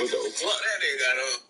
What the fuck that nigga got on?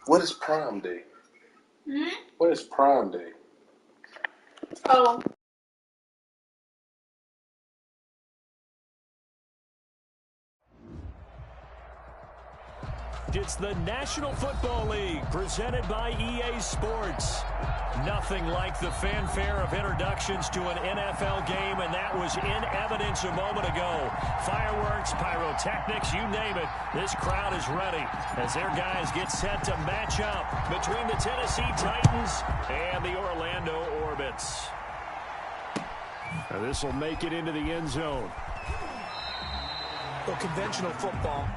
What is Prime Day? Hmm? What is Prime Day? Oh. It's the National Football League presented by EA Sports. Nothing like the fanfare of introductions to an NFL game, and that was in evidence a moment ago. Fireworks, pyrotechnics, you name it. This crowd is ready as their guys get set to match up between the Tennessee Titans and the Orlando Orbits. Now this will make it into the end zone. Well, conventional football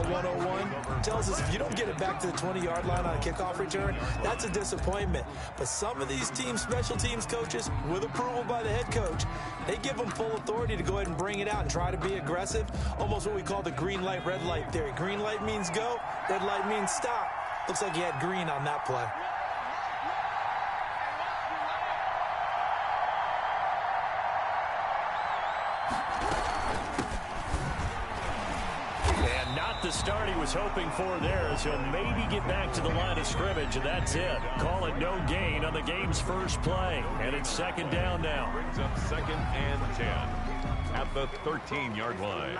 101, tells us if you don't get it back to the 20-yard line on a kickoff return, that's a disappointment. But some of these teams, special teams coaches, with approval by the head coach, they give them full authority to go ahead and bring it out and try to be aggressive, almost what we call the green light, red light theory. Green light means go, red light means stop. Looks like he had green on that play. The start he was hoping for there, as he'll maybe get back to the line of scrimmage, and that's it. Call it no gain on the game's first play, and it's second down now. Brings up 2nd and 10 at the 13-yard line.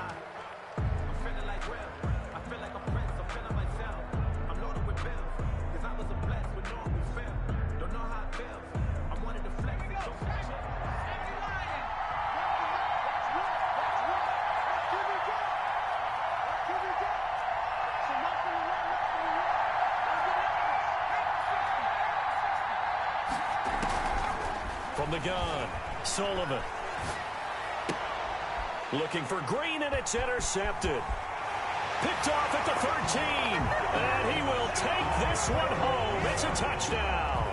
From the gun, Sullivan. Looking for Green, and it's intercepted. Picked off at the 13, and he will take this one home. It's a touchdown.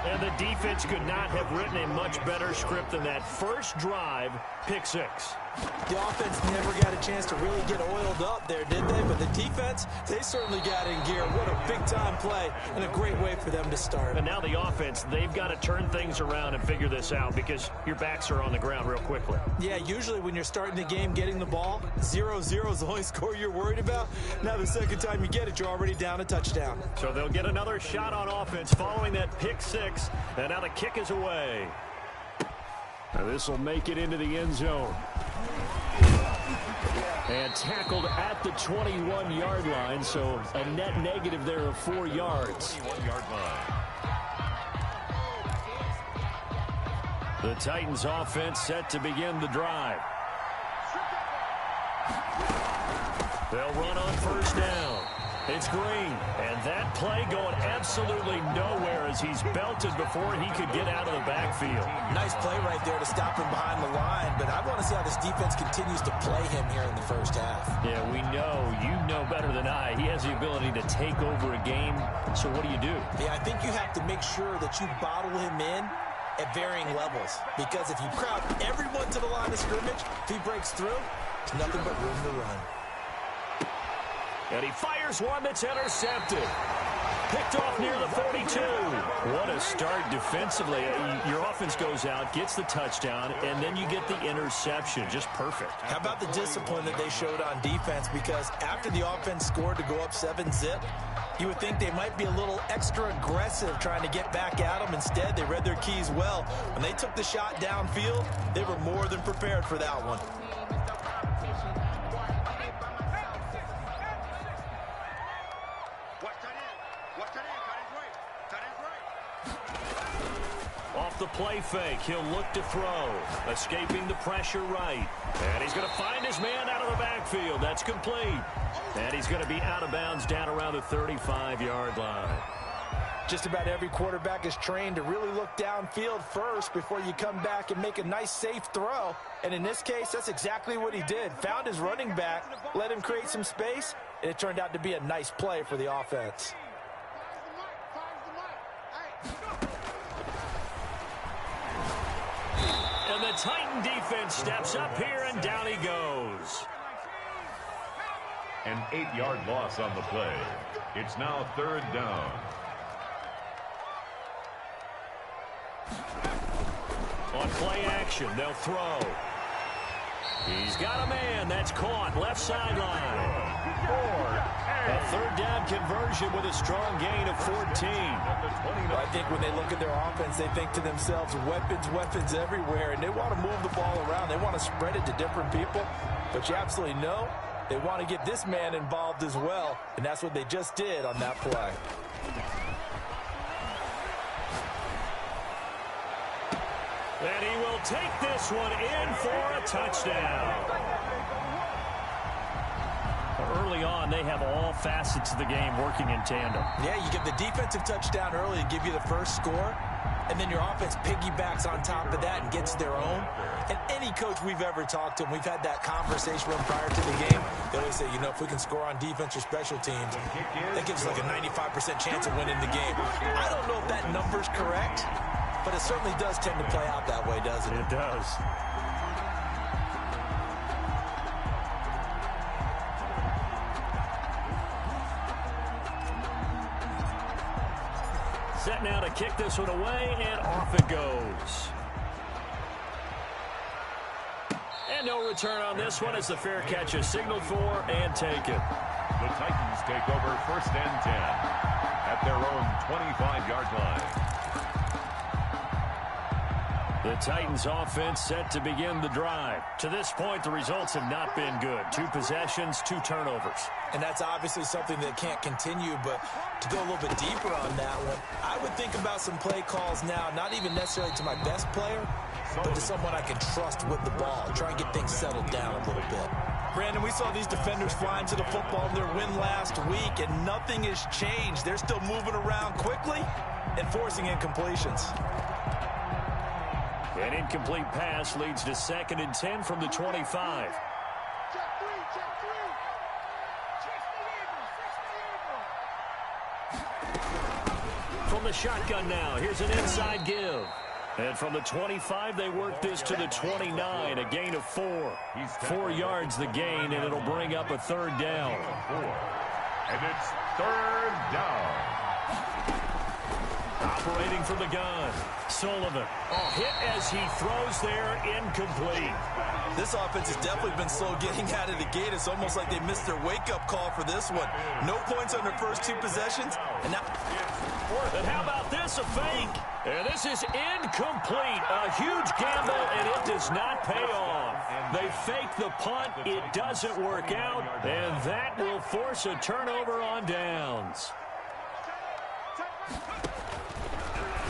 And the defense could not have written a much better script than that first drive, pick six. The offense never got a chance to really get oiled up there, did they? But the defense, they certainly got in gear. What a big-time play and a great way for them to start. And now the offense, they've got to turn things around and figure this out because your backs are on the ground real quickly. Yeah, usually when you're starting the game getting the ball, 0-0 is the only score you're worried about. Now the second time you get it, you're already down a touchdown. So they'll get another shot on offense following that pick six, and now the kick is away. Now this will make it into the end zone. And tackled at the 21-yard line, so a net negative there of 4 yards. 21-yard line. The Titans offense set to begin the drive. They'll run on first down. It's Green, and that play going absolutely nowhere as he's belted before he could get out of the backfield. Nice play right there to stop him behind the line, but I want to see how this defense continues to play him here in the first half. Yeah, we know. You know better than I. He has the ability to take over a game, so what do you do? Yeah, I think you have to make sure that you bottle him in at varying levels, because if you crowd everyone to the line of scrimmage, if he breaks through, there's nothing but room to run. And he fires one that's intercepted. Picked off near the 42. What a start defensively. Your offense goes out, gets the touchdown, and then you get the interception. Just perfect. How about the discipline that they showed on defense? Because after the offense scored to go up 7-zip, you would think they might be a little extra aggressive trying to get back at them. Instead, they read their keys well. When they took the shot downfield, they were more than prepared for that one. Off the play fake, he'll look to throw. Escaping the pressure right. And he's going to find his man out of the backfield. That's complete. And he's going to be out of bounds down around the 35-yard line. Just about every quarterback is trained to really look downfield first before you come back and make a nice, safe throw. And in this case, that's exactly what he did. Found his running back, let him create some space, and it turned out to be a nice play for the offense. And the Titan defense steps up here, and down he goes. An 8-yard loss on the play. It's now 3rd down. On play action, they'll throw. He's got a man. That's caught. Left sideline. A 3rd down conversion with a strong gain of 14. Well, I think when they look at their offense, they think to themselves, weapons, weapons everywhere, and they want to move the ball around. They want to spread it to different people, but you absolutely know they want to get this man involved as well, and that's what they just did on that play. And he will take this one in for a touchdown. Early on, they have all facets of the game working in tandem. Yeah, you get the defensive touchdown early to give you the first score, and then your offense piggybacks on top of that and gets their own. And any coach we've ever talked to, and we've had that conversation with them prior to the game, they always say, you know, if we can score on defense or special teams, that gives us like a 95% chance of winning the game. I don't know if that number's correct, but it certainly does tend to play out that way, doesn't it? It does. Set now to kick this one away, and off it goes. And no return on this one as the fair catch is signaled for and taken. The Titans take over 1st and 10 at their own 25-yard line. The Titans offense set to begin the drive. To this point, the results have not been good. 2 possessions, 2 turnovers. And that's obviously something that can't continue, but to go a little bit deeper on that one, I would think about some play calls now, not even necessarily to my best player, but to someone I can trust with the ball. Try and get things settled down a little bit. Brandon, we saw these defenders flying to the football in their win last week, and nothing has changed. They're still moving around quickly and forcing incompletions. An incomplete pass leads to 2nd and 10 from the 25. From the shotgun now, here's an inside give. And from the 25, they work this to the 29, a gain of 4. 4 yards the gain, and it'll bring up a 3rd down. And it's 3rd down. Operating from the gun, Sullivan. Hit as he throws there, incomplete. This offense has definitely been slow getting out of the gate. It's almost like they missed their wake-up call for this one. No points on their first 2 possessions, and now... And how about this, a fake? And this is incomplete. A huge gamble, and it does not pay off. They fake the punt. It doesn't work out, and that will force a turnover on downs.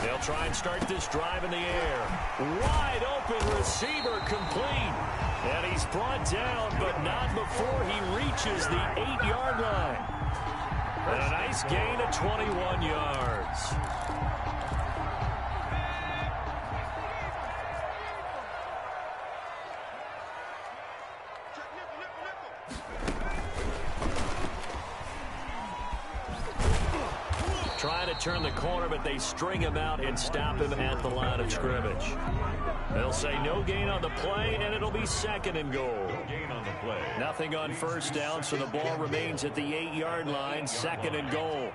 They'll try and start this drive in the air. Wide open receiver complete. And he's brought down, but not before he reaches the 8-yard line. And a nice gain of 21 yards. Trying to turn the corner, but they string him out and stop him at the line of scrimmage. They'll say no gain on the play, and it'll be 2nd and goal. No gain on the play. Nothing on 1st down, so the ball remains at the 8-yard line, 2nd and goal.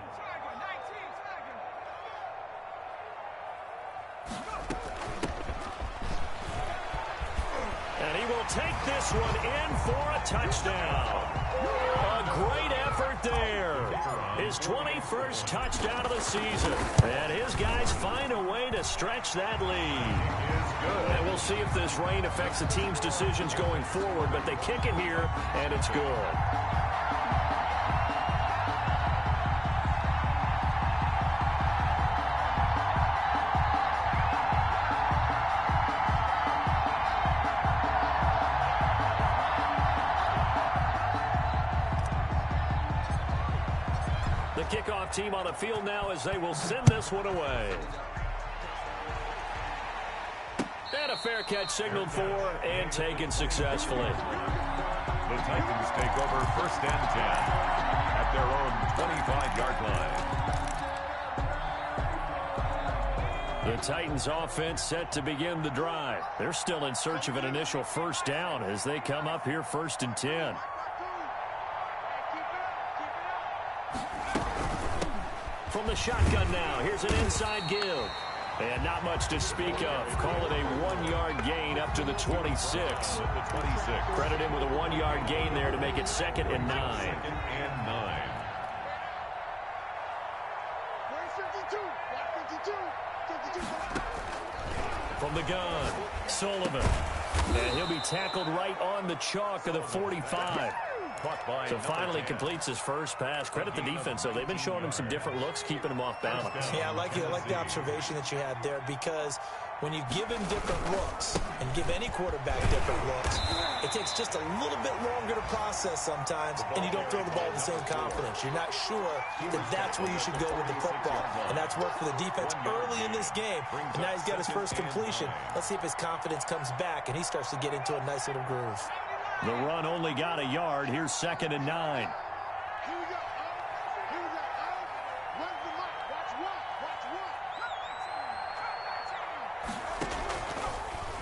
And he will take this one in for a touchdown. A great effort there. His 21st touchdown of the season. And his guys find a way to stretch that lead. And we'll see if this rain affects the team's decisions going forward, but they kick it here, and it's good. The kickoff team on the field now as they will send this one away. And a fair catch signaled for and taken successfully. The Titans take over 1st and 10 at their own 25-yard line. The Titans offense set to begin the drive. They're still in search of an initial first down as they come up here 1st and 10. From the shotgun now, here's an inside give. And not much to speak of. Call it a 1-yard gain up to the 26. Credit him with a 1-yard gain there to make it 2nd and 9. From the gun, Sullivan. And he'll be tackled right on the chalk of the 45. So finally completes his first pass. Credit the defense, though. They've been showing him some different looks, keeping him off balance. Yeah, I like the observation that you had there, because when you give him different looks and give any quarterback different looks, it takes just a little bit longer to process sometimes, and you don't throw the ball with the same confidence. You're not sure that that's where you should go with the football, and that's worked for the defense early in this game. And now he's got his first completion. Let's see if his confidence comes back and he starts to get into a nice little groove. The run only got a yard. Here's 2nd and 9.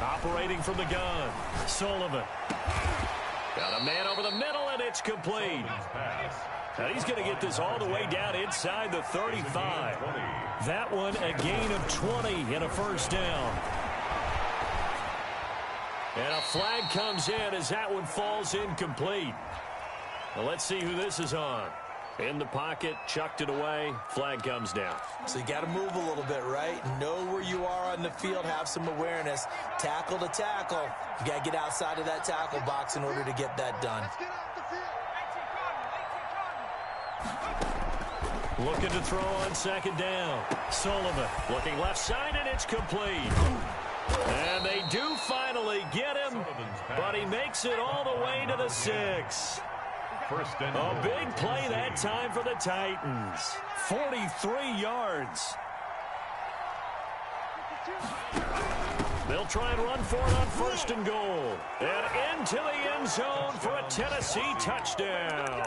Operating from the gun, Sullivan. Got a man over the middle, and it's complete. And he's going to get this all the way down inside the 35. That one a gain of 20 and a first down. And a flag comes in as that one falls incomplete. Well, let's see who this is on. In the pocket, chucked it away, flag comes down. So you got to move a little bit, right? Know where you are on the field, have some awareness. Tackle to tackle. You got to get outside of that tackle box in order to get that done. Looking to throw on 2nd down. Sullivan looking left side, and it's complete. And they do finally get him, but he makes it all the way to the 6. A big play that time for the Titans. 43 yards. They'll try and run for it on 1st and goal. And into the end zone for a Tennessee touchdown.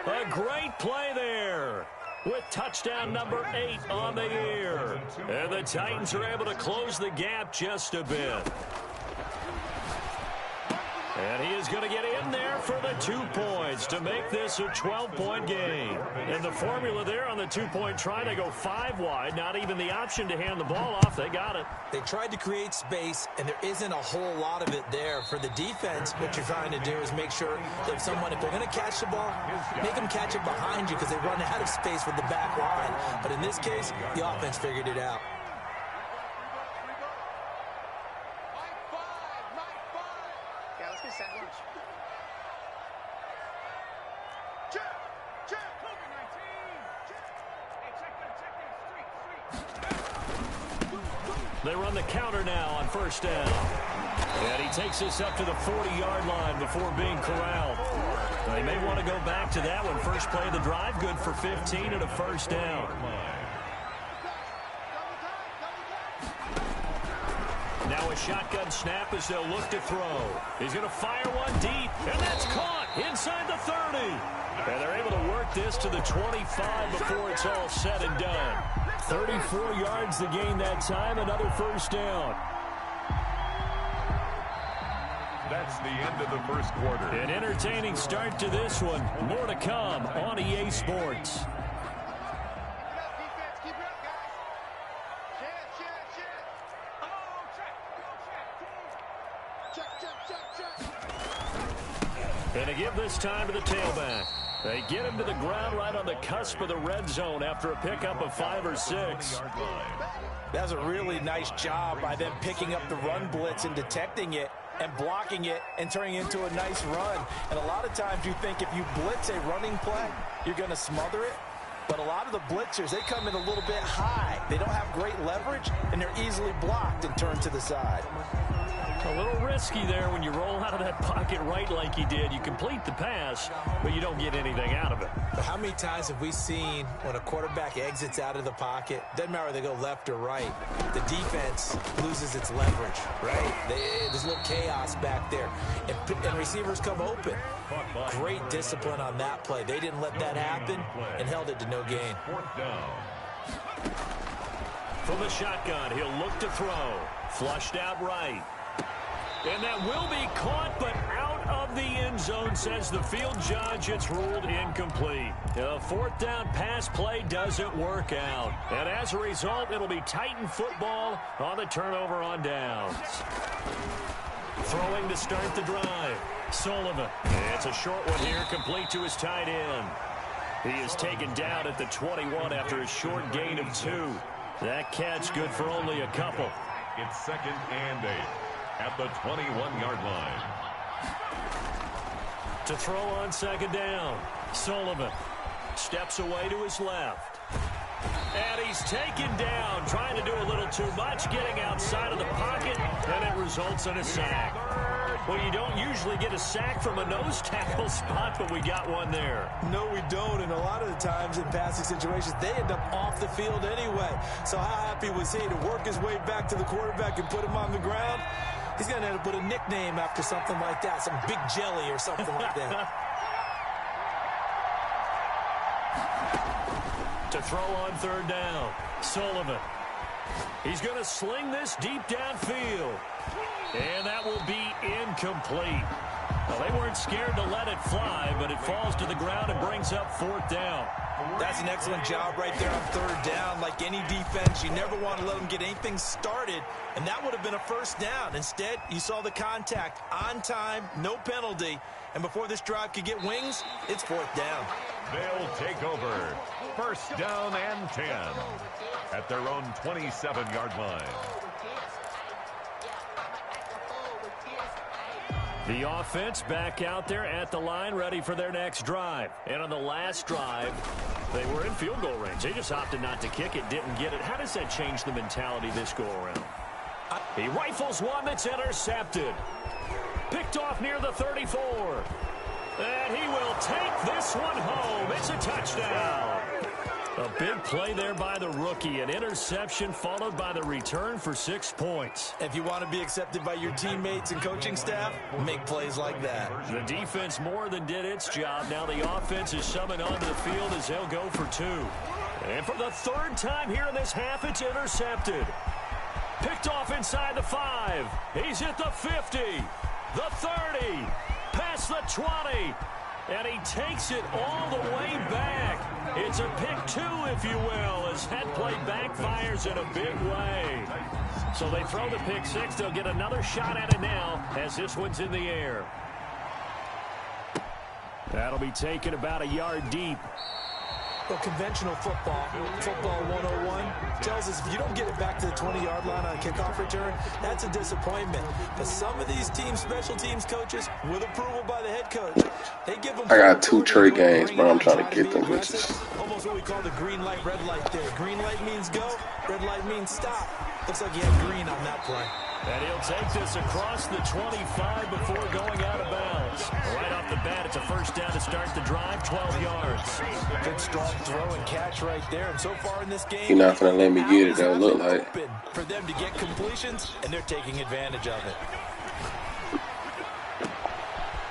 A great play there, with touchdown number 8 on the year. And the Titans are able to close the gap just a bit. And he is going to get in there for the 2 points to make this a 12-point game. And the formula there on the 2-point try, they go 5 wide. Not even the option to hand the ball off. They got it. They tried to create space, and there isn't a whole lot of it there. For the defense, what you're trying to do is make sure that if they're going to catch the ball, make them catch it behind you, because they run out of space with the back line. But in this case, the offense figured it out. They run the counter now on 1st down. And he takes this up to the 40-yard line before being corralled. They may want to go back to that one. First play of the drive, good for 15 and a first down. Now a shotgun snap as they'll look to throw. He's going to fire one deep, and that's caught inside the 30. And they're able to work this to the 25 before it's all said and done. 34 yards to gain that time, another first down. That's the end of the first quarter. An entertaining start to this one. More to come on EA Sports. And to give this time to the tailback. They get him to the ground right on the cusp of the red zone after a pickup of 5 or 6. That's a really nice job by them picking up the run blitz and detecting it and blocking it and turning it into a nice run. And a lot of times you think if you blitz a running play, you're going to smother it. But a lot of the blitzers, they come in a little bit high. They don't have great leverage, and they're easily blocked and turned to the side. A little risky there when you roll out of that pocket right like he did. You complete the pass, but you don't get anything out of it. But how many times have we seen when a quarterback exits out of the pocket, doesn't matter whether they go left or right, the defense loses its leverage, right? There's a little chaos back there, and receivers come open. Great discipline on that play. They didn't let that happen and held it to no gain. From the shotgun, he'll look to throw. Flushed out right. And that will be caught, but out of the end zone, says the field judge. It's ruled incomplete. A fourth down pass play doesn't work out. And as a result, it'll be Titan football on the turnover on downs. Throwing to start the drive. Sullivan. It's a short one here, complete to his tight end. He is taken down at the 21 after a short gain of 2. That catch good for only a couple. It's 2nd and 8 at the 21-yard line. To throw on 2nd down. Sullivan steps away to his left. And he's taken down, trying to do a little too much, getting outside of the pocket, and it results in a sack. Well, you don't usually get a sack from a nose tackle spot, but we got one there. No, we don't, and a lot of the times in passing situations, they end up off the field anyway. So how happy was he to work his way back to the quarterback and put him on the ground? He's going to end up with a nickname after something like that, some Big Jelly or something like that. To throw on 3rd down, Sullivan. He's going to sling this deep downfield. And that will be incomplete. Well, they weren't scared to let it fly, but it falls to the ground and brings up 4th down. That's an excellent job right there on 3rd down. Like any defense, you never want to let them get anything started, and that would have been a 1st down. Instead, you saw the contact on time, no penalty, and before this drive could get wings, it's 4th down. They'll take over 1st down and 10 at their own 27-yard line. The offense back out there at the line, ready for their next drive. And on the last drive, they were in field goal range. They just opted not to kick it, didn't get it. How does that change the mentality this go-around? He rifles one that's intercepted. Picked off near the 34. And he will take this one home. It's a touchdown. A big play there by the rookie. An interception followed by the return for 6 points. If you want to be accepted by your teammates and coaching staff, make plays like that. The defense more than did its job. Now the offense is summoned onto the field as they'll go for 2. And for the 3rd time here in this half, it's intercepted. Picked off inside the 5. He's at the 50, the 30, past the 20. And he takes it all the way back. It's a pick 2, if you will, as that play backfires in a big way. So they throw the pick 6. They'll get another shot at it now as this one's in the air. That'll be taken about a yard deep. Well, conventional football 101, tells us if you don't get it back to the 20-yard line on a kickoff return, that's a disappointment. But some of these special teams coaches, with approval by the head coach, they give them... I got 2 trade games, but I'm trying to get them bitches. Almost what we call the green light, red light there. Green light means go, red light means stop. Looks like he had green on that play. And he'll take this across the 25 before going out of bounds. Right off the bat, it's a 1st down to start the drive, 12 yards. Good strong throw and catch right there. And so far in this game, You're not going to let me get it, though, look like. For them to get completions, and they're taking advantage of it.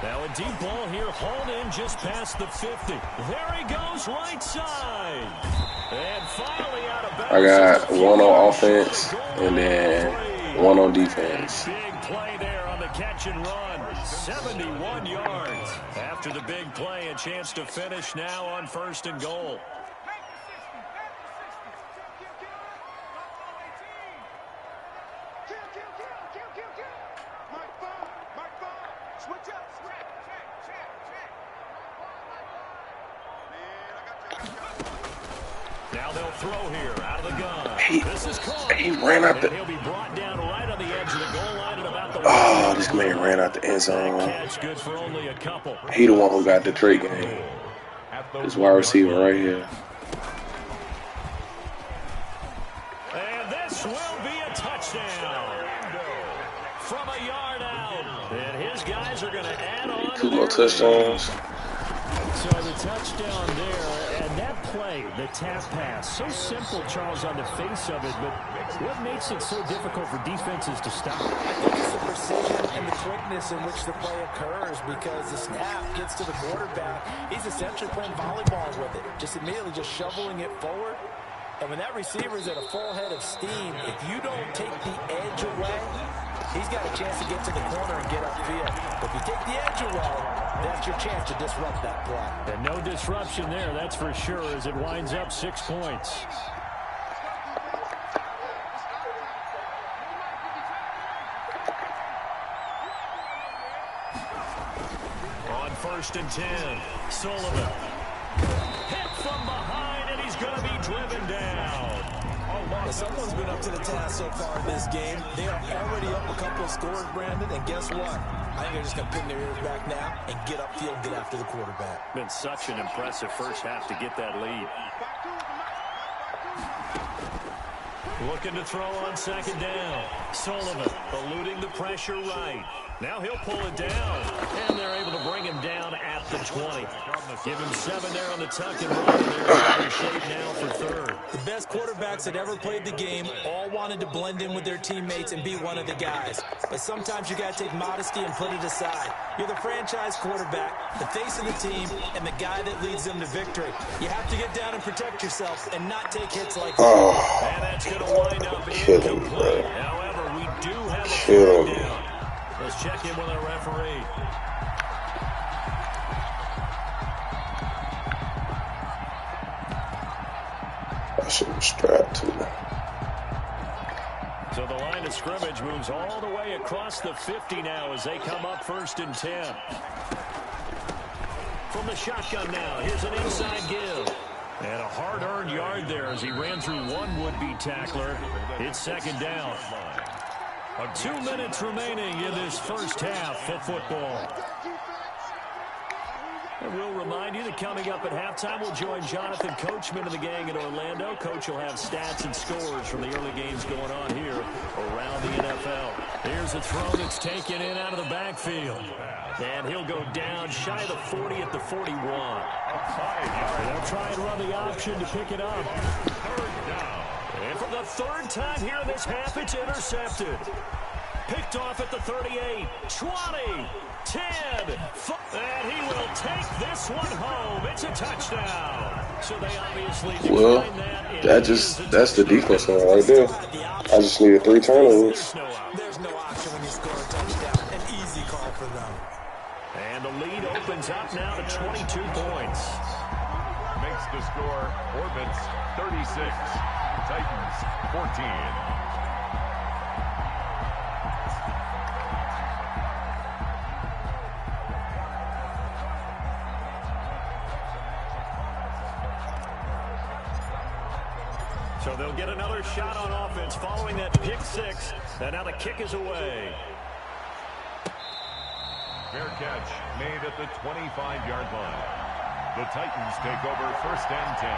Now a deep ball here, hauled in just past the 50. There he goes, right side. And finally out of bounds. I got 1 on offense and then 1 on defense. Big play there on the catch and run. 71 yards. After the big play, a chance to finish now on 1st and goal. Now they'll throw here out of the gun. He ran out the. He'll be brought down right on the edge of the goal line at about the. Oh, this man ran out the end zone. Catch good for only a couple. He the one who got the Detroit game. This wide receiver right here. And this will be a touchdown from a yard out. And his guys are going to add on. 2 more touchdowns. So the touchdown there, and that play, the tap pass, so simple, Charles, on the face of it, but what makes it so difficult for defenses to stop? I think it's the precision and the quickness in which the play occurs, because the snap gets to the quarterback. He's essentially playing volleyball with it, just immediately just shoveling it forward. And when that receiver is at a full head of steam, if you don't take the edge away, he's got a chance to get to the corner and get upfield. But if you take the edge away, that's your chance to disrupt that play. And no disruption there, that's for sure, as it winds up 6 points. On 1st and 10, Sullivan. Hit from behind, and he's going to be driven down. Someone's been up to the task so far in this game. They are already up a couple of scores, Brandon, and guess what? I think they're just going to pin their ears back now and get upfield, get after the quarterback. Been such an impressive first half to get that lead. Looking to throw on 2nd down. Sullivan eluding the pressure right. Now he'll pull it down, and they're able to bring him down at the 20. Give him 7 there on the tuck and run, and they're in shape now for 3rd. The best quarterbacks that ever played the game all wanted to blend in with their teammates and be one of the guys. But sometimes you got to take modesty and put it aside. You're the franchise quarterback, the face of the team, and the guy that leads them to victory. You have to get down and protect yourself and not take hits like that. And that's going to wind up incomplete. However, we do have a third down. Let's check in with our referee. I should have strapped to it. So the line of scrimmage moves all the way across the 50 now as they come up 1st and 10. From the shotgun now, here's an inside give. And a hard-earned yard there as he ran through one would-be tackler. It's 2nd down. 2 minutes remaining in this first half of football. And we'll remind you that coming up at halftime, we'll join Jonathan Coachman of the gang in Orlando. Coach will have stats and scores from the early games going on here around the NFL. Here's a throw that's taken in out of the backfield. And he'll go down shy of the 40 at the 41. They'll try and run the option to pick it up. And for the 3rd time here in this half, it's intercepted. Picked off at the 38, 20, 10, and he will take this one home. It's a touchdown. So they obviously that's the defense right there. I just needed 3 turnovers. There's no option when you score a touchdown. An easy call for them. And the lead opens up now to 22 points. Makes the score Orbits 36, Titans 14. So they'll get another shot on offense following that pick 6. And now the kick is away. Fair catch made at the 25-yard line. The Titans take over 1st and 10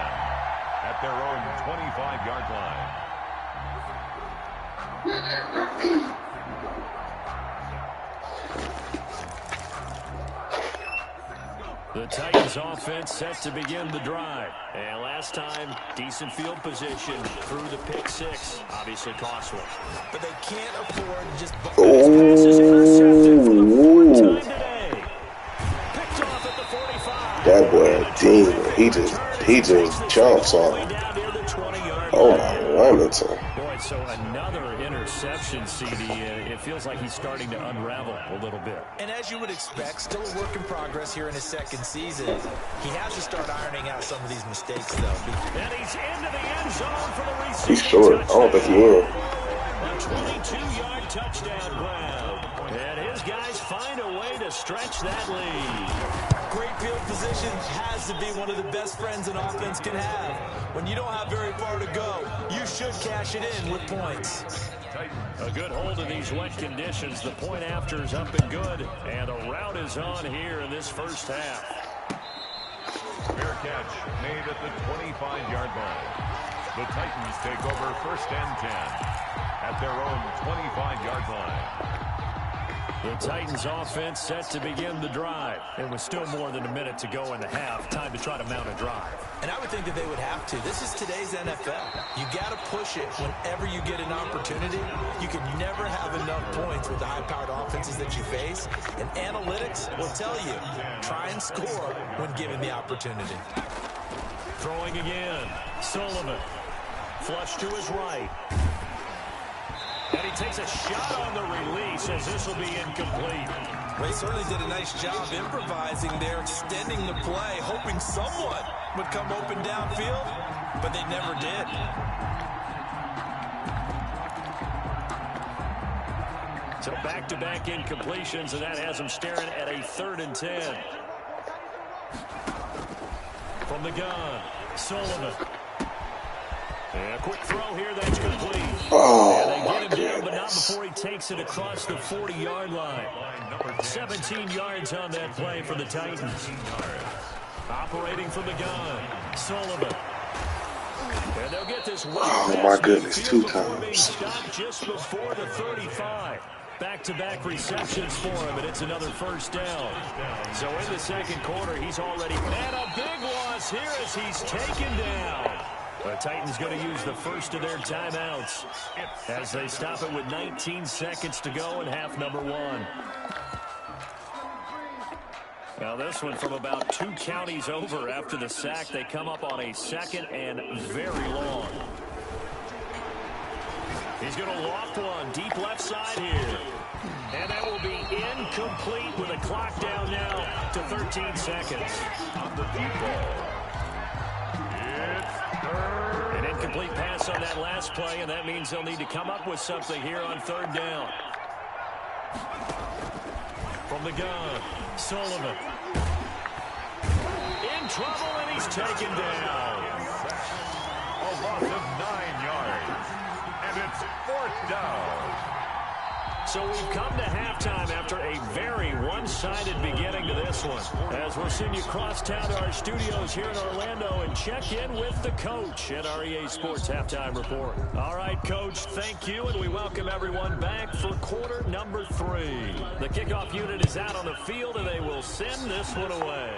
at their own 25-yard line. The Titans offense set to begin the drive. And last time, decent field position through the pick 6. Obviously costly. But they can't afford to just... Passes intercepted for the 4th time today. Picked off at the 45. That boy a demon. He just jumps on him. Oh my Remington. Boy, so another interception, CD. It feels like he's starting to unravel a little bit. And as you would expect, still a work in progress here in his 2nd season. He has to start ironing out some of these mistakes, though. And he's into the end zone for the receiving. He's short. I don't think he is. A 22-yard touchdown grab. And his guys find a way to stretch that lead. Great field position has to be one of the best friends an offense can have. When you don't have very far to go, you should cash it in with points. A good hold of these wet conditions. The point after is up and good. And a rout is on here in this first half. Fair catch made at the 25-yard line. The Titans take over 1st and 10 at their own 25-yard line. The Titans offense set to begin the drive. It was still more than a minute to go in the half. Time to try to mount a drive. And I would think that they would have to. This is today's NFL. You got to push it whenever you get an opportunity. You can never have enough points with the high-powered offenses that you face. And analytics will tell you, try and score when given the opportunity. Throwing again. Sullivan. Flush to his right. And he takes a shot on the release as this will be incomplete. They certainly did a nice job improvising there, extending the play, hoping someone would come open downfield, but they never did. So back-to-back incompletions, and that has them staring at a 3rd and 10. From the gun, Sullivan. And a quick throw here, that's complete. Oh, and they my get him down, but not goodness. before he takes it across the 40-yard line. 17 yards on that play for the Titans. Operating from the gun, Sullivan. And they'll get this one. Oh, my goodness, 2 times. Stopped just before the 35. Back-to-back receptions for him, and it's another 1st down. So in the second quarter, he's already had a big loss here as he's taken down. The Titans going to use the first of their timeouts as they stop it with 19 seconds to go in half number 1. Now this one from about 2 counties over after the sack. They come up on a 2nd and very long. He's going to loft one deep left side here. And that will be incomplete with a clock down now to 13 seconds. On the deep ball. An incomplete pass on that last play, and that means they'll need to come up with something here on 3rd down. From the gun, Sullivan. In trouble, and he's taken down. A loss of 9 yards. And it's 4th down. So we've come to halftime after a very one-sided beginning to this one. As we'll send you across town to our studios here in Orlando and check in with the coach at our EA Sports Halftime Report. All right, Coach, thank you, and we welcome everyone back for quarter number 3. The kickoff unit is out on the field, and they will send this one away.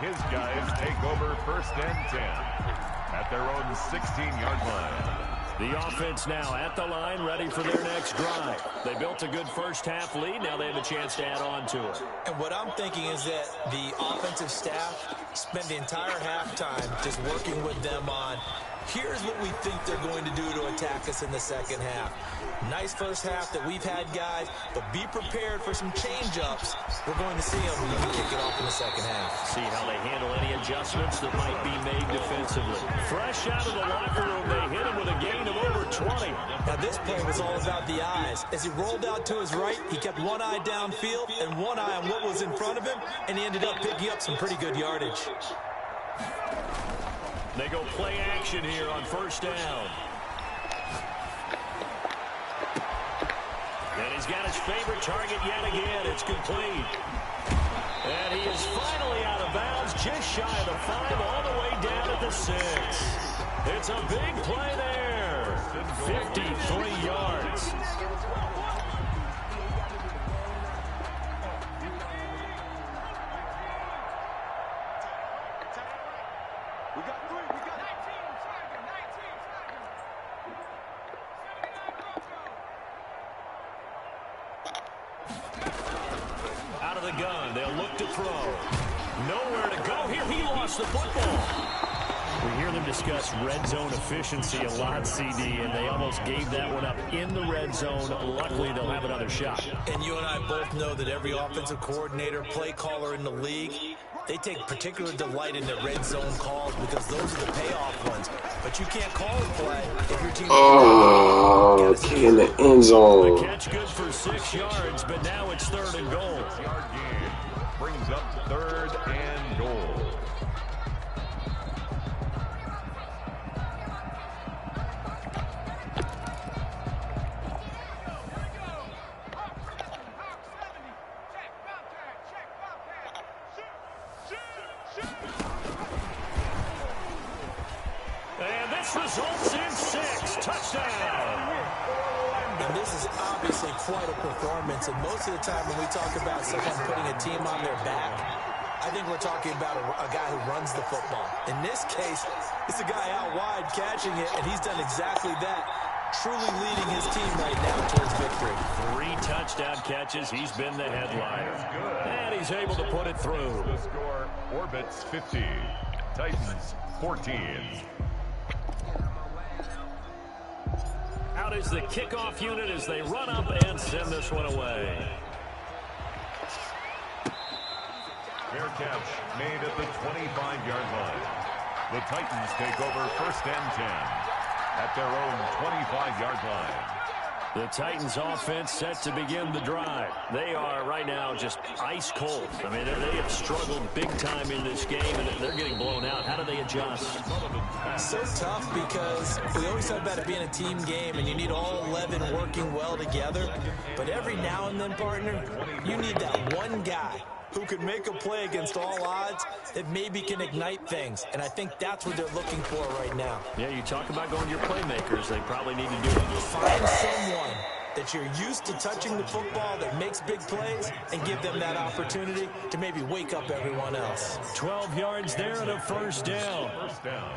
His guys take over 1st and 10 at their own 16-yard line. The offense now at the line, ready for their next drive. They built a good first half lead. Now they have a chance to add on to it. And what I'm thinking is that the offensive staff spent the entire halftime just working with them on, here's what we think they're going to do to attack us in the second half. Nice first half that we've had, guys, but be prepared for some change-ups. We're going to see them when we kick it off in the second half. See how they handle any adjustments that might be made defensively. Fresh out of the locker room, they hit him with a gain of over 20. Now, this play was all about the eyes. As he rolled out to his right, he kept one eye downfield and one eye on what was in front of him, and he ended up picking up some pretty good yardage. They go play action here on 1st down. And he's got his favorite target yet again. It's complete. And he is finally out of bounds, just shy of the 5, all the way down at the 6. It's a big play there. 53 yards. Out of the gun, they'll look to throw. Nowhere to go here. He lost the football. We hear them discuss red zone efficiency a lot, CD, and they almost gave that one up in the red zone. Luckily, they'll have another shot. And you and I both know that every offensive coordinator, play caller in the league They take particular delight in the red zone calls because those are the payoff ones. But you can't call a play if your team... Oh, okay, in the end zone. The catch good for 6 yards, but now it's 3rd and goal. 6-yard gain brings up 3rd and goal. And this results in 6. Touchdown. And this is obviously quite a performance. And most of the time when we talk about someone putting a team on their back, I think we're talking about a guy who runs the football. In this case, it's a guy out wide catching it, and he's done exactly that, truly leading his team right now towards victory. 3 touchdown catches. He's been the headliner. And he's able to put it through. The score, Orbits 50, Titans 14. Out is the kickoff unit as they run up and send this one away. Fair catch made at the 25-yard line. The Titans take over 1st and 10 at their own 25-yard line. The Titans offense set to begin the drive. They are right now just ice cold. I mean, they have struggled big time in this game, and they're getting blown out. How do they adjust? So tough because we always talk about it being a team game, and you need all 11 working well together. But every now and then, partner, you need that one guy who can make a play against all odds that maybe can ignite things. And I think that's what they're looking for right now. Yeah, you talk about going to your playmakers. They probably need to do it. Find someone that you're used to touching the football that makes big plays and give them that opportunity to maybe wake up everyone else. 12 yards there and a 1st down. 1st down.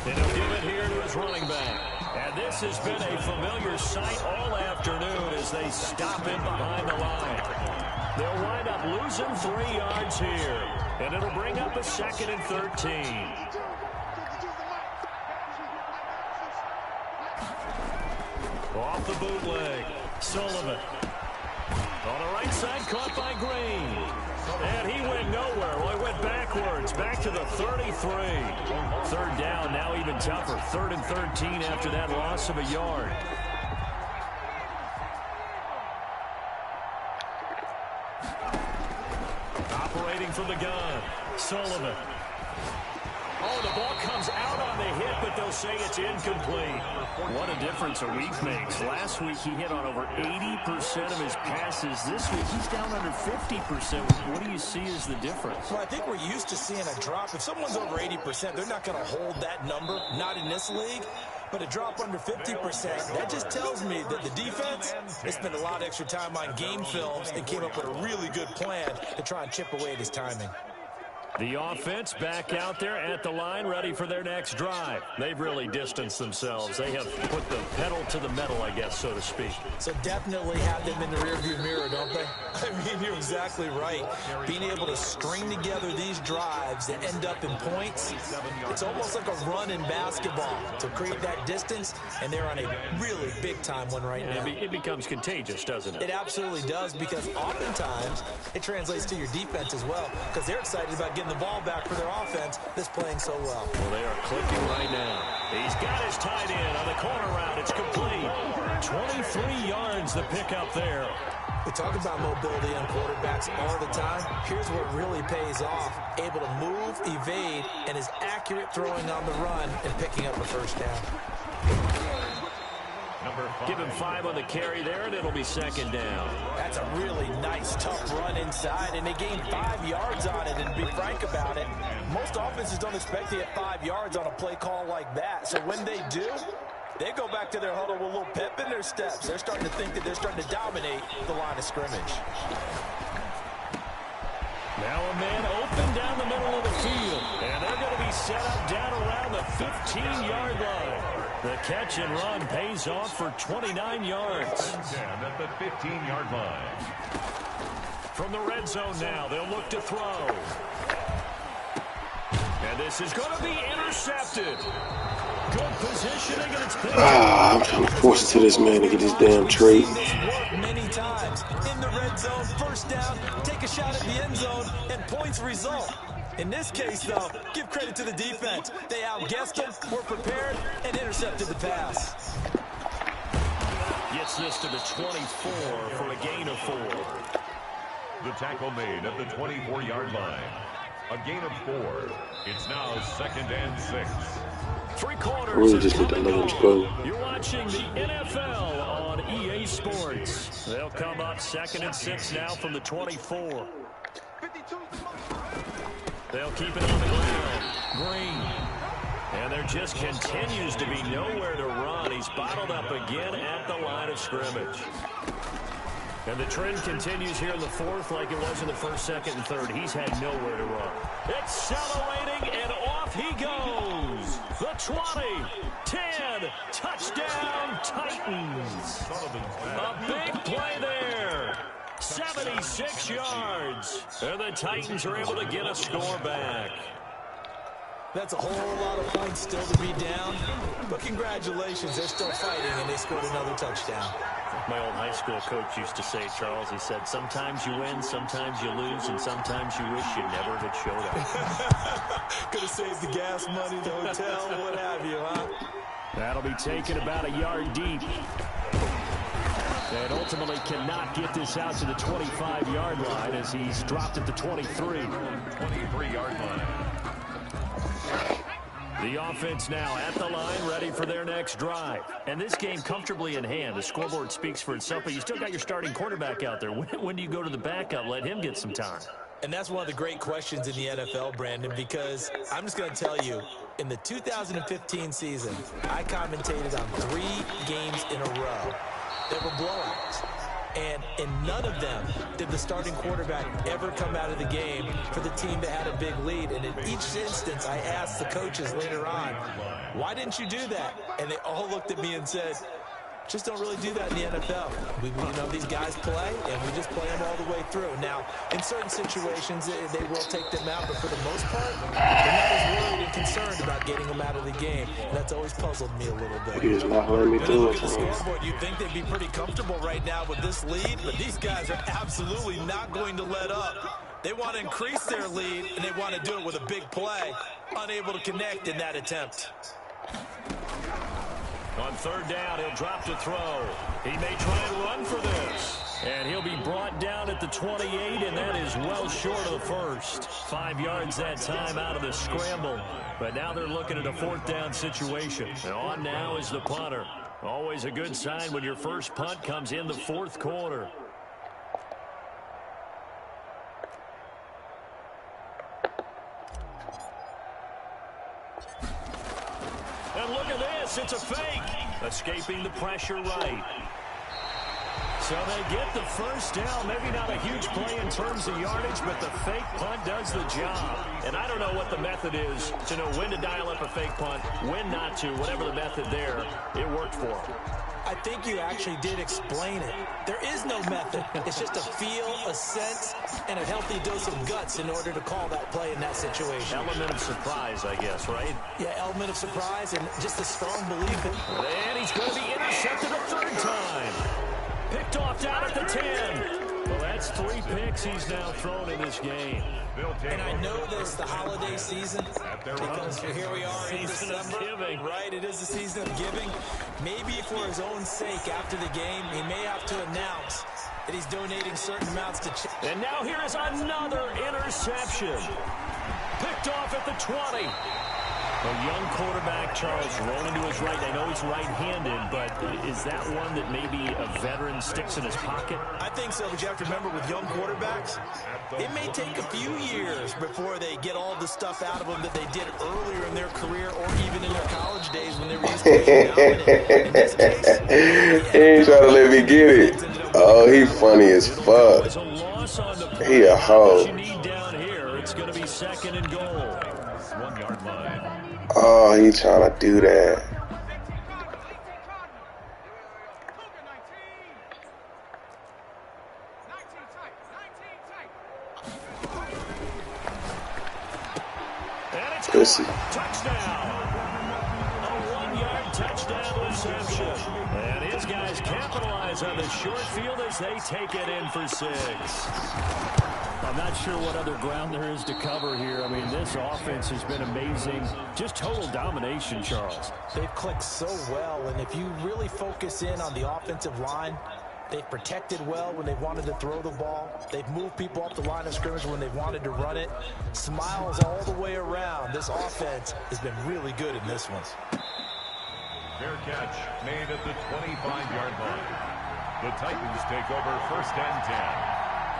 And he'll give it here to his running back. And this has been a familiar sight all afternoon as they stop him behind the line. They'll wind up losing 3 yards here. And it'll bring up a 2nd and 13. Off the bootleg. Sullivan. On the right side, caught by Green. And he went nowhere. Well, he went backwards, back to the 33. 3rd down, now even tougher. 3rd and 13 after that loss of a yard. Operating from the gun, Sullivan. Oh, the ball comes out on the hit, but they'll say it's incomplete. What a difference a week makes. Last week he hit on over 80% of his passes. This week he's down under 50%. What do you see as the difference? Well, I think we're used to seeing a drop. If someone's over 80%, they're not going to hold that number, not in this league. But a drop under 50%, that just tells me that the defense has spent a lot of extra time on game films and came up with a really good plan to try and chip away at his timing. The offense back out there at the line, ready for their next drive. They've really distanced themselves. They have put the pedal to the metal, I guess, so to speak. So definitely have them in the rearview mirror, don't they? I mean, you're exactly right. Being able to string together these drives that end up in points, it's almost like a run in basketball to create that distance, and they're on a really big-time one right now. It becomes contagious, doesn't it? It absolutely does, because oftentimes it translates to your defense as well, because they're excited about getting the ball back for their offense that's playing so well. Well, they are clicking right now. He's got his tight end on the corner route. It's complete. 23 yards the pick up there. We talk about mobility on quarterbacks all the time. Here's where it really pays off. Able to move, evade, and is accurate throwing on the run and picking up a 1st down. Give him 5 on the carry there, and it'll be 2nd down. That's a really nice, tough run inside, and they gained 5 yards on it. And to be frank about it, most offenses don't expect to get 5 yards on a play call like that. So when they do, they go back to their huddle with a little pep in their steps. They're starting to think that they're starting to dominate the line of scrimmage. Now a man open down the middle of the field, and they're going to be set up down around the 15-yard line. The catch and run pays off for 29 yards. At the 15-yard line. From the red zone now, they'll look to throw. And this is going to be intercepted. Good positioning, and it's I'm trying to force it to this man to get his damn trade. Many times in the red zone, first down, take a shot at the end zone, and points result. In this case, though, give credit to the defense. They outguessed them, were prepared, and intercepted the pass. Gets this to the 24 for a gain of 4. The tackle made at the 24-yard line. A gain of 4. It's now 2nd and 6. 3 quarters. Really just need to let him go. You're watching the NFL on EA Sports. They'll come up 2nd and 6 now from the 24. They'll keep it on the ground. Green. And there just continues to be nowhere to run. He's bottled up again at the line of scrimmage. And the trend continues here in the 4th like it was in the 1st, 2nd, and 3rd. He's had nowhere to run. Accelerating, and off he goes. The 20, 10, touchdown Titans. A big play there. 76 yards. And the Titans are able to get a score back. That's a whole lot of points still to be down. But congratulations, they're still fighting, and they scored another touchdown. My old high school coach used to say, Charles, he said, sometimes you win, sometimes you lose, and sometimes you wish you never had showed up. Could have saved the gas money, the hotel, what have you, huh? That'll be taken about a yard deep. And ultimately cannot get this out to the 25-yard line as he's dropped at the 23. 23-yard line. The offense now at the line, ready for their next drive. And this game comfortably in hand. The scoreboard speaks for itself, but you still got your starting quarterback out there. When do you go to the backup? Let him get some time. And that's one of the great questions in the NFL, Brandon, because I'm just going to tell you, in the 2015 season, I commentated on 3 games in a row that were blowouts. And in none of them did the starting quarterback ever come out of the game for the team that had a big lead. And in each instance, I asked the coaches later on, why didn't you do that? And they all looked at me and said, just don't really do that in the NFL. We these guys play, and we just play them all the way through. Now, in certain situations, they will take them out, but for the most part, they're not as worried and concerned about getting them out of the game. And that's always puzzled me a little bit. He is not letting me do Look it. at the scoreboard. You'd think they'd be pretty comfortable right now with this lead, but these guys are absolutely not going to let up. They want to increase their lead, and they want to do it with a big play, unable to connect in that attempt. On 3rd down, he'll drop to throw. He may try and run for this. And he'll be brought down at the 28, and that is well short of the first. 5 yards that time out of the scramble. But now they're looking at a 4th down situation. And on now is the punter. Always a good sign when your first punt comes in the 4th quarter. And look at this, it's a fake. Escaping the pressure right. So they get the first down. Maybe not a huge play in terms of yardage, but the fake punt does the job. And I don't know what the method is to know when to dial up a fake punt, when not to, whatever the method there, it worked for them. I think you actually did explain it. There is no method. It's just a feel, a sense, and a healthy dose of guts in order to call that play in that situation. Element of surprise, I guess, right? Yeah, element of surprise and just a strong belief in. And he's going to be intercepted a 3rd time. Picked off down at the 10. Well, that's 3 picks he's now thrown in this game. And I know this, the holiday season, because here we are in December, right? It is the season of giving. Maybe for his own sake after the game, he may have to announce that he's donating certain amounts to... And now here is another interception. Picked off at the 20. A young quarterback, Charles, rolling to his right. I know he's right-handed, but is that one that maybe a veteran sticks in his pocket? I think so, but you have to remember with young quarterbacks, it may take a few years before they get all the stuff out of them that they did earlier in their career or even in their college days when they were used to being dominant. In this case, He ain't trying to let me get it. Oh, he funny as fuck. He a hoe. It's going to be 2nd and goal. 1-yard line. Oh, he trying to do that. Pussy. Touchdown. A 1-yard touchdown reception. And his guys capitalize on the short field as they take it in for 6. I'm not sure what other ground there is to cover here. I mean, this offense has been amazing. Just total domination, Charles. They've clicked so well, and if you really focus in on the offensive line, they've protected well when they've wanted to throw the ball. They've moved people up the line of scrimmage when they've wanted to run it. Smiles all the way around. This offense has been really good in this one. Fair catch made at the 25-yard line. The Titans take over 1st and 10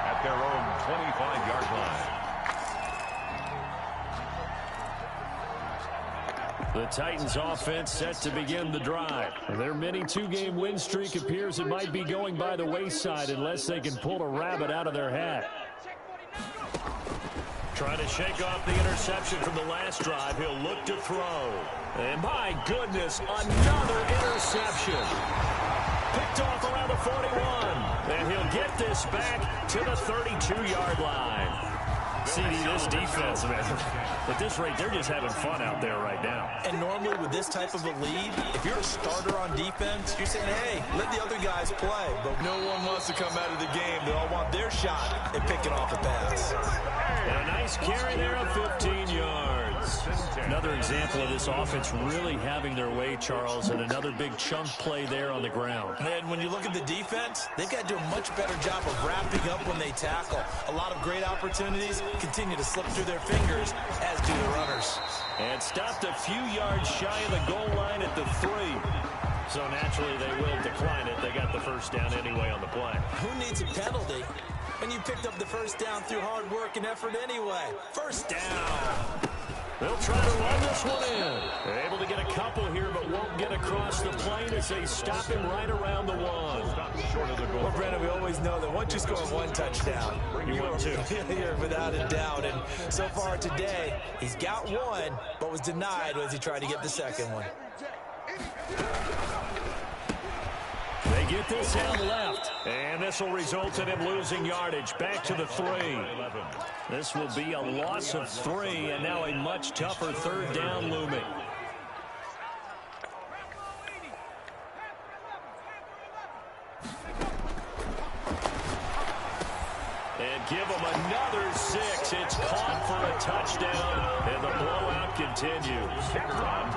at their own 25-yard line. The Titans offense set to begin the drive. Their mini 2-game win streak appears it might be going by the wayside unless they can pull a rabbit out of their hat. Trying to shake off the interception from the last drive. He'll look to throw. And my goodness, another interception. Picked off around the 41. And he'll get this back to the 32-yard line. CD, this defense, man, at this rate, they're just having fun out there right now. And normally with this type of a lead, if you're a starter on defense, you're saying, hey, let the other guys play. But no one wants to come out of the game. They all want their shot at picking off a pass. And a nice carry there of 15 yards. Another example of this offense really having their way, Charles, and another big chunk play there on the ground. And when you look at the defense, they've got to do a much better job of wrapping up when they tackle. A lot of great opportunities continue to slip through their fingers, as do the runners. And stopped a few yards shy of the goal line at the 3. So naturally they will decline it. They got the first down anyway on the play. Who needs a penalty when you picked up the first down through hard work and effort anyway? First down. They'll try to run this one in. They're able to get a couple here, but won't get across the plane as they stop him right around the 1. Short of the goal. Well, Brandon, we always know that once you score 1 touchdown, You win 2. you're without a doubt. And so far today, he's got 1, but was denied as he tried to get the second one. They get this out left, and this will result in him losing yardage back to the 3. This will be a loss of 3, and now a much tougher 3rd down looming. And give him another 6. It's caught for a touchdown, and the blowout continues.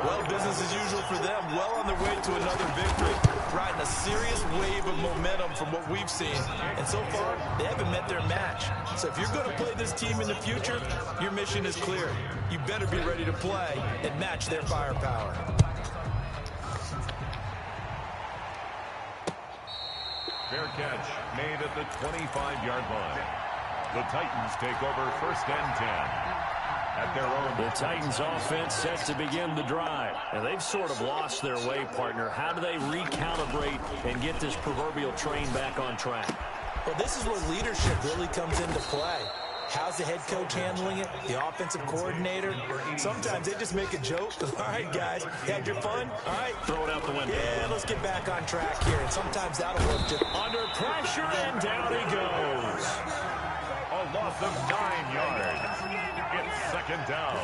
Well, business as usual for them. Well on their way to another victory. Riding a serious wave of momentum from what we've seen. And so far, they haven't met their match. So if you're going to play this team in the future, your mission is clear. You better be ready to play and match their firepower. Fair catch made at the 25-yard line. The Titans take over 1st and 10 at their own. The Titans offense set to begin the drive. And they've sort of lost their way, partner. How do they recalibrate and get this proverbial train back on track? Well, this is where leadership really comes into play. How's the head coach handling it? The offensive coordinator? Sometimes they just make a joke. All right, guys, you had your fun? All right. Throw it out the window. Yeah, let's get back on track here. And sometimes that'll work just under pressure, and down he goes. A loss of 9 yards. It's 2nd down.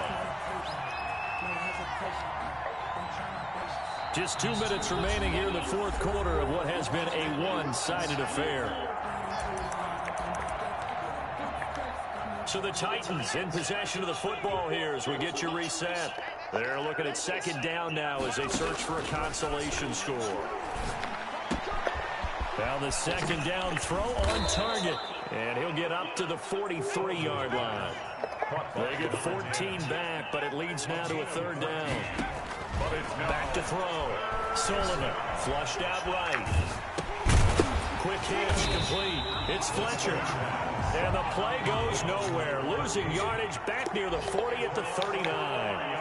Just 2 minutes remaining here in the 4th quarter of what has been a one-sided affair. So the Titans in possession of the football here as we get you reset. They're looking at 2nd down now as they search for a consolation score. Now the 2nd down throw on target. And he'll get up to the 43-yard line. They get 14 back, but it leads now to a 3rd down. Back to throw. Sullivan flushed out right. Quick hitch complete. It's Fletcher. And the play goes nowhere. Losing yardage back near the 40 at the 39.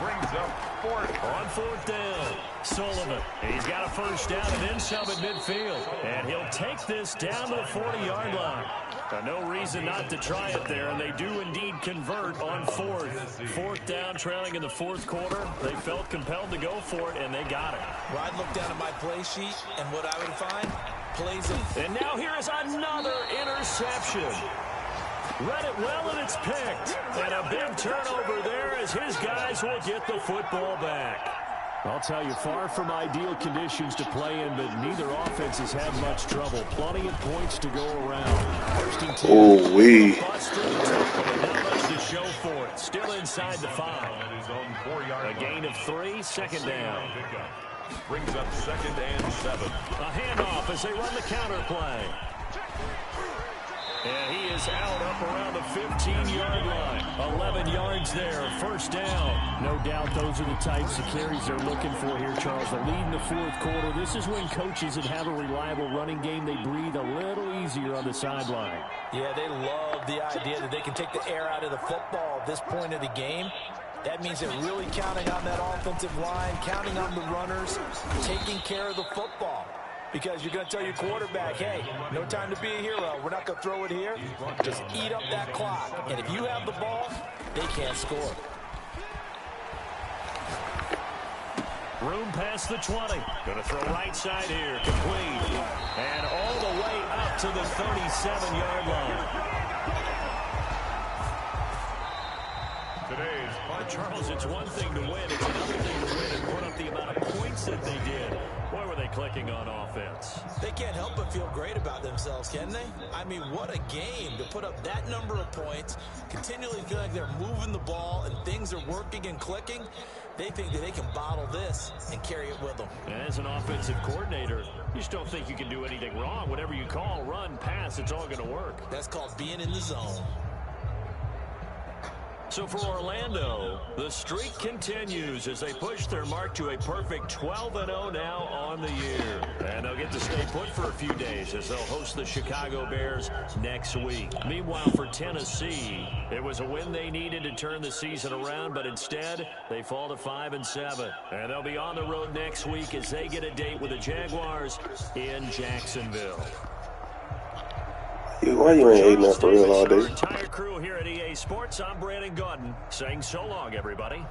Brings up 4th. On 4th down. Sullivan. He's got a 1st down and then some at midfield. And he'll take this down to the 40-yard line. No reason not to try it there, and they do indeed convert on 4th. 4th down, trailing in the 4th quarter. They felt compelled to go for it, and they got it. Well, I'd look down at my play sheet, and what I would find, plays of... And now here is another interception. Read it well, and it's picked. And a big turnover there as his guys will get the football back. I'll tell you, far from ideal conditions to play in, but neither offense has had much trouble. Plenty of points to go around. First and 10. Oh, wee. Not much to show for it. Still inside the 5. A gain of 3, second down. Brings up 2nd and 7. A handoff as they run the counter play. And he is out up around the 15-yard line. 11 yards there, first down. No doubt those are the types of carries they're looking for here, Charles. The lead in the fourth quarter. This is when coaches that have a reliable running game, they breathe a little easier on the sideline. Yeah, they love the idea that they can take the air out of the football at this point of the game. That means they're really counting on that offensive line, counting on the runners, taking care of the football. Because you're going to tell your quarterback, hey, no time to be a hero. We're not going to throw it here. Just eat up that clock. And if you have the ball, they can't score. Room past the 20. Going to throw right side here. Complete. And all the way up to the 37-yard line. Today's Charles, it's one thing to win. It's another thing to win and put up the amount of points that they did. Boy, were they clicking on offense. They can't help but feel great about themselves, can they? I mean, what a game to put up that number of points, continually feel like they're moving the ball and things are working and clicking. They think that they can bottle this and carry it with them. As an offensive coordinator, you just don't think you can do anything wrong. Whatever you call, run, pass, it's all going to work. That's called being in the zone. So for Orlando, the streak continues as they push their mark to a perfect 12-0 now on the year. And they'll get to stay put for a few days as they'll host the Chicago Bears next week. Meanwhile, for Tennessee, it was a win they needed to turn the season around, but instead, they fall to 5-7. And they'll be on the road next week as they get a date with the Jaguars in Jacksonville. Why you ain't hating that for real all day? Entire crew here at EA Sports. I'm Brandon Gaudin saying so long, everybody.